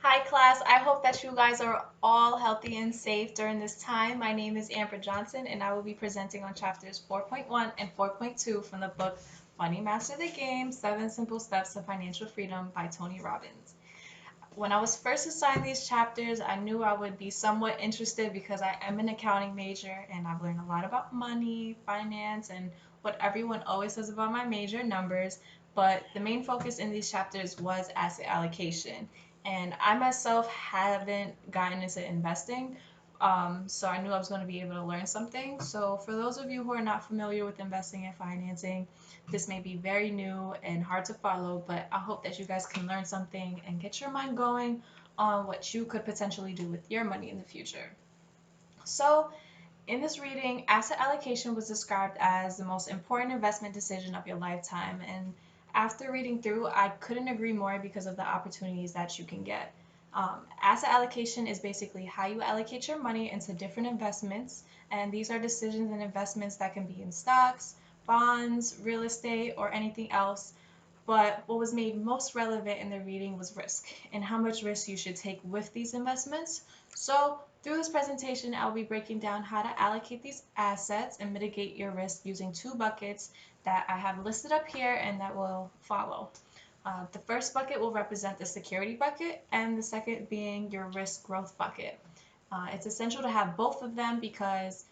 Hi class, I hope that you guys are all healthy and safe during this time. My name is Amber Johnson and I will be presenting on chapters 4.1 and 4.2 from the book Money Master the Game, 7 Simple Steps to Financial Freedom by Tony Robbins. When I was first assigned these chapters, I knew I would be somewhat interested because I am an accounting major and I've learned a lot about money, finance, and what everyone always says about my major, numbers. But the main focus in these chapters was asset allocation. And I myself haven't gotten into investing, so I knew I was going to be able to learn something. So, for those of you who are not familiar with investing and financing, this may be very new and hard to follow, but I hope that you guys can learn something and get your mind going on what you could potentially do with your money in the future. So, in this reading, asset allocation was described as the most important investment decision of your lifetime. And after reading through, I couldn't agree more because of the opportunities that you can get. Asset allocation is basically how you allocate your money into different investments. And these are decisions and investments that can be in stocks, bonds, real estate, or anything else. But what was made most relevant in the reading was risk and how much risk you should take with these investments. So, through this presentation, I'll be breaking down how to allocate these assets and mitigate your risk using two buckets that I have listed up here and that will follow. The first bucket will represent the security bucket, and the second being your risk growth bucket. It's essential to have both of them because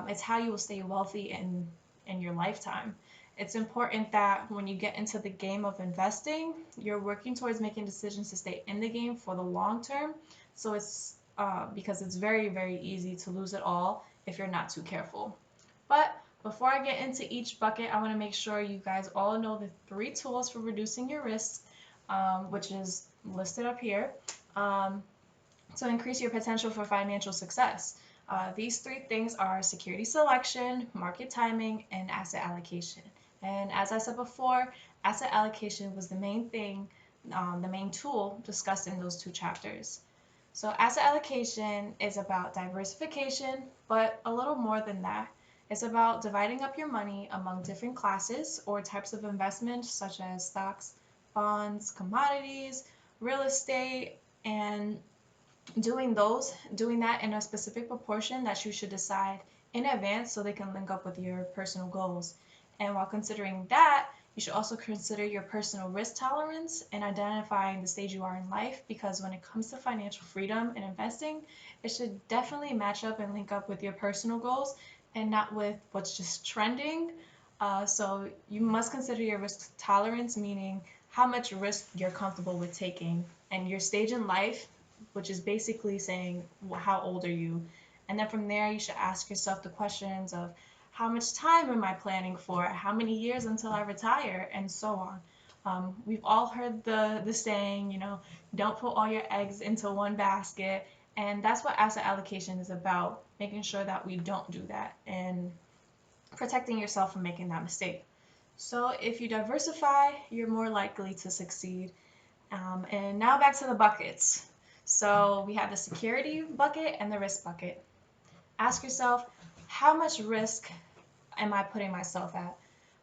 it's how you will stay wealthy in your lifetime. It's important that when you get into the game of investing, you're working towards making decisions to stay in the game for the long term. So it's because it's very, very easy to lose it all if you're not too careful. But before I get into each bucket, I want to make sure you guys all know the three tools for reducing your risk, which is listed up here, to increase your potential for financial success. These three things are security selection, market timing, and asset allocation. And as I said before, asset allocation was the main thing, the main tool discussed in those two chapters. So asset allocation is about diversification, but a little more than that. It's about dividing up your money among different classes or types of investments such as stocks, bonds, commodities, real estate, and doing that in a specific proportion that you should decide in advance so they can link up with your personal goals. And while considering that, you should also consider your personal risk tolerance and identifying the stage you are in life, because when it comes to financial freedom and investing, it should definitely match up and link up with your personal goals and not with what's just trending. So you must consider your risk tolerance, meaning how much risk you're comfortable with taking, and your stage in life, which is basically saying how old are you. And then from there, you should ask yourself the questions of how much time am I planning for, how many years until I retire, and so on. We've all heard the saying, don't put all your eggs into one basket. And that's what asset allocation is about, making sure that we don't do that and protecting yourself from making that mistake. So if you diversify, you're more likely to succeed. And now back to the buckets. So we have the security bucket and the risk bucket. Ask yourself, how much risk am I putting myself at?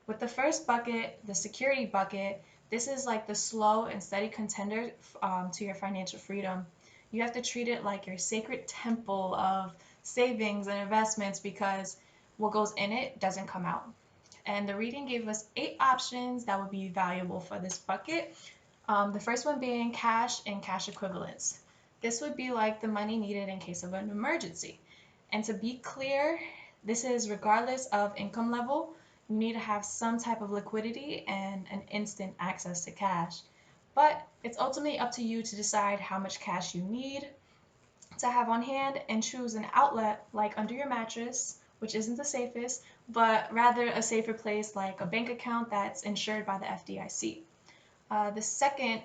With the first bucket, the security bucket, this is like the slow and steady contender to your financial freedom. You have to treat it like your sacred temple of savings and investments, because what goes in it doesn't come out. And the reading gave us 8 options that would be valuable for this bucket. The first one being cash and cash equivalents. This would be like the money needed in case of an emergency. And to be clear, this is regardless of income level. You need to have some type of liquidity and an instant access to cash. But it's ultimately up to you to decide how much cash you need to have on hand and choose an outlet like under your mattress, which isn't the safest, but rather a safer place like a bank account that's insured by the FDIC. The second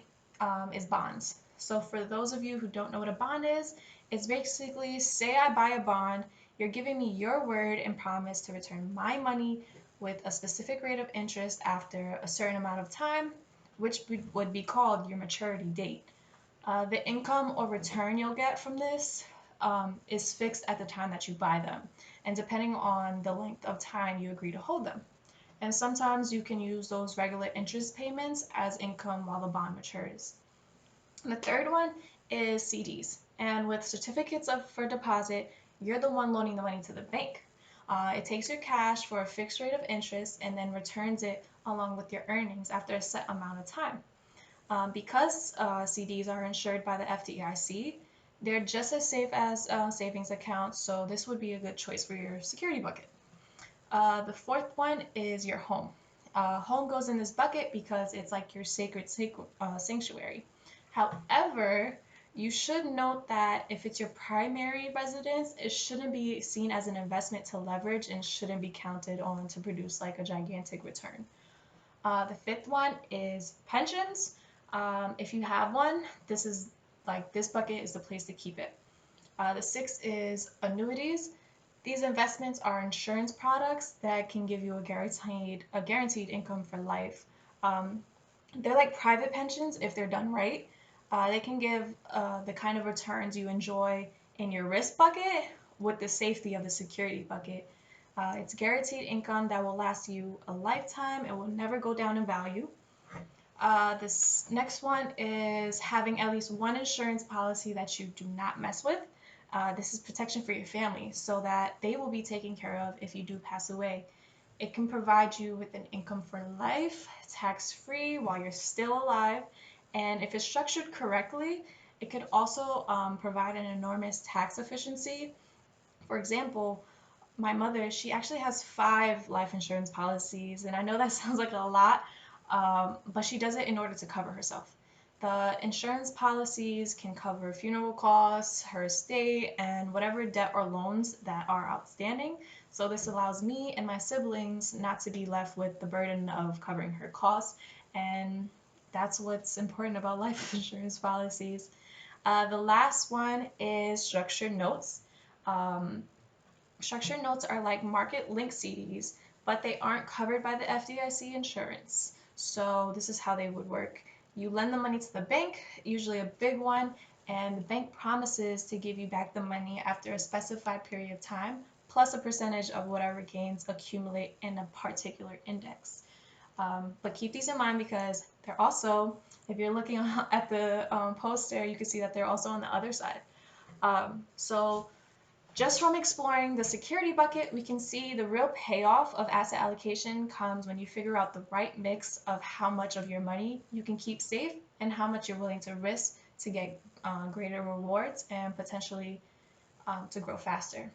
is bonds. So for those of you who don't know what a bond is, it's basically, say I buy a bond, you're giving me your word and promise to return my money with a specific rate of interest after a certain amount of time, which would be called your maturity date. The income or return you'll get from this is fixed at the time that you buy them, and depending on the length of time you agree to hold them. And sometimes you can use those regular interest payments as income while the bond matures. The third one is CDs. And with certificates of for deposit, you're the one loaning the money to the bank. It takes your cash for a fixed rate of interest and then returns it along with your earnings after a set amount of time. Because CDs are insured by the FDIC, they're just as safe as savings accounts, so this would be a good choice for your security bucket. The fourth one is your home. Home goes in this bucket because it's like your sacred sanctuary. However, you should note that if it's your primary residence, it shouldn't be seen as an investment to leverage and shouldn't be counted on to produce like a gigantic return. The fifth one is pensions. If you have one, this bucket is the place to keep it. The sixth is annuities. These investments are insurance products that can give you a guaranteed income for life. Um, they're like private pensions if they're done right. They can give the kind of returns you enjoy in your risk bucket with the safety of the security bucket. It's guaranteed income that will last you a lifetime. It will never go down in value. This next one is having at least one insurance policy that you do not mess with. This is protection for your family so that they will be taken care of if you do pass away. It can provide you with an income for life, tax-free while you're still alive, and if it's structured correctly, it could also provide an enormous tax efficiency. For example, my mother, she actually has 5 life insurance policies, and I know that sounds like a lot, but she does it in order to cover herself. The insurance policies can cover funeral costs, her estate, and whatever debt or loans that are outstanding. So this allows me and my siblings not to be left with the burden of covering her costs, and that's what's important about life insurance policies. The last one is structured notes. Um, Structured notes are like market link CDs, but they aren't covered by the FDIC insurance. So this is how they would work. You lend the money to the bank, usually a big one, and the bank promises to give you back the money after a specified period of time, plus a percentage of whatever gains accumulate in a particular index. But keep these in mind because they're also, if you're looking at the poster, you can see that they're also on the other side. So just from exploring the security bucket, we can see the real payoff of asset allocation comes when you figure out the right mix of how much of your money you can keep safe and how much you're willing to risk to get greater rewards and potentially to grow faster.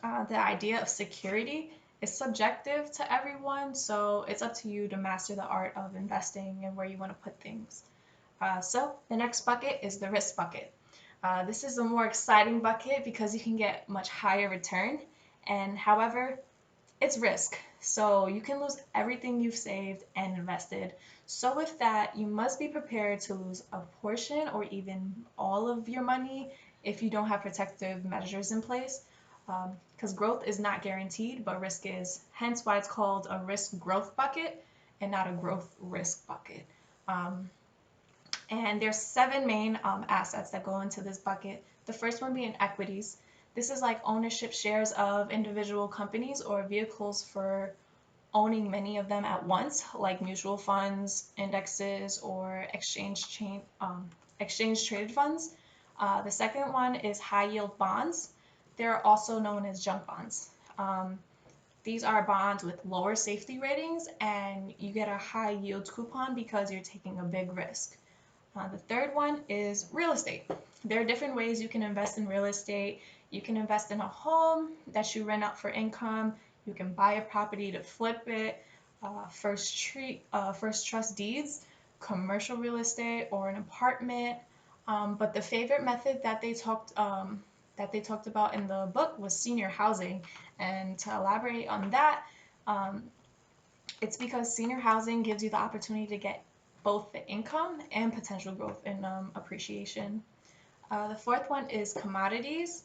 The idea of security is subjective to everyone, so it's up to you to master the art of investing and where you want to put things. So the next bucket is the risk bucket. This is a more exciting bucket because you can get much higher return, and however, it's risk. So you can lose everything you've saved and invested. So with that, you must be prepared to lose a portion or even all of your money if you don't have protective measures in place. Because growth is not guaranteed, but risk is. Hence why it's called a risk growth bucket and not a growth risk bucket. Um, and there's 7 main assets that go into this bucket. The first one being equities. This is like ownership shares of individual companies or vehicles for owning many of them at once, like mutual funds, indexes, or exchange traded funds. The second one is high yield bonds. They're also known as junk bonds. These are bonds with lower safety ratings, and you get a high yield coupon because you're taking a big risk. The third one is real estate. There are different ways you can invest in real estate. You can invest in a home that you rent out for income. You can buy a property to flip it, first trust deeds, commercial real estate, or an apartment. But the favorite method that they talked about in the book was senior housing. And to elaborate on that, um, it's because senior housing gives you the opportunity to get both the income and potential growth in appreciation. The fourth one is commodities.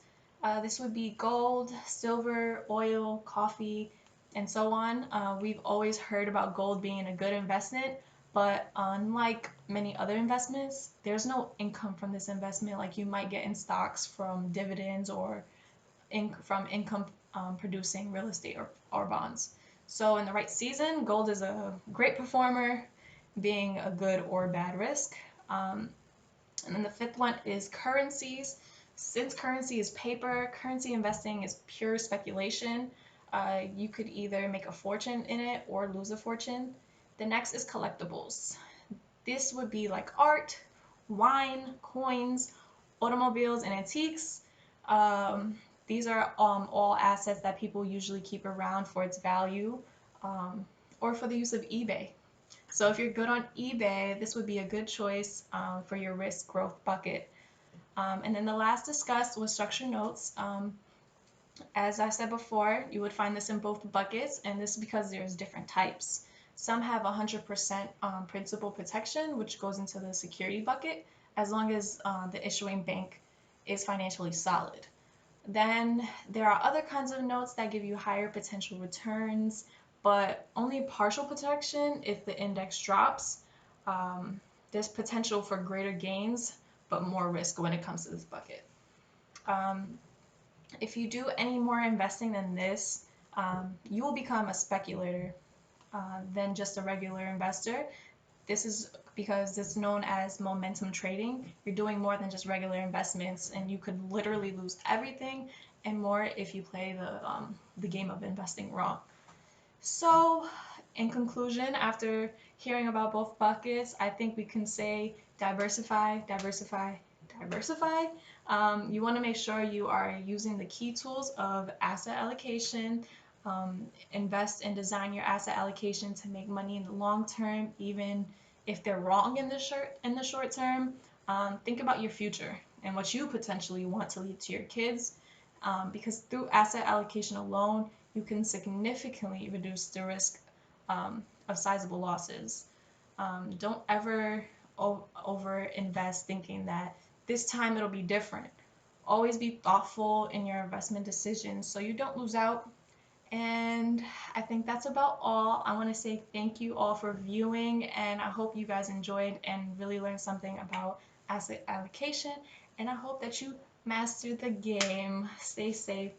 This would be gold, silver, oil, coffee, and so on. We've always heard about gold being a good investment, but unlike many other investments, there's no income from this investment like you might get in stocks from dividends or from income producing real estate or bonds. So in the right season, gold is a great performer, being a good or bad risk. Um, And then the fifth one is currencies. Since currency is paper, currency investing is pure speculation. You could either make a fortune in it or lose a fortune. The next is collectibles. This would be like art, wine, coins, automobiles, and antiques. These are all assets that people usually keep around for its value, um, or for the use of eBay. So if you're good on eBay, this would be a good choice for your risk growth bucket. And then the last discussed was structured notes. As I said before, you would find this in both buckets, and this is because there's different types. Some have 100% principal protection, which goes into the security bucket, as long as the issuing bank is financially solid. Then there are other kinds of notes that give you higher potential returns, but only partial protection if the index drops. Um, there's potential for greater gains, but more risk when it comes to this bucket. Um, if you do any more investing than this, you will become a speculator than just a regular investor. This is because it's known as momentum trading. You're doing more than just regular investments, and you could literally lose everything and more if you play the game of investing wrong. So, in conclusion, after hearing about both buckets, I think we can say diversify, diversify, diversify. You want to make sure you are using the key tools of asset allocation. Invest and design your asset allocation to make money in the long term, even if they're wrong in the short term. Think about your future and what you potentially want to leave to your kids, because through asset allocation alone, you can significantly reduce the risk of sizable losses. Don't ever over invest thinking that this time it'll be different. Always be thoughtful in your investment decisions so you don't lose out. And I think that's about all. I want to say thank you all for viewing, and I hope you guys enjoyed and really learned something about asset allocation. And I hope that you master the game. Stay safe.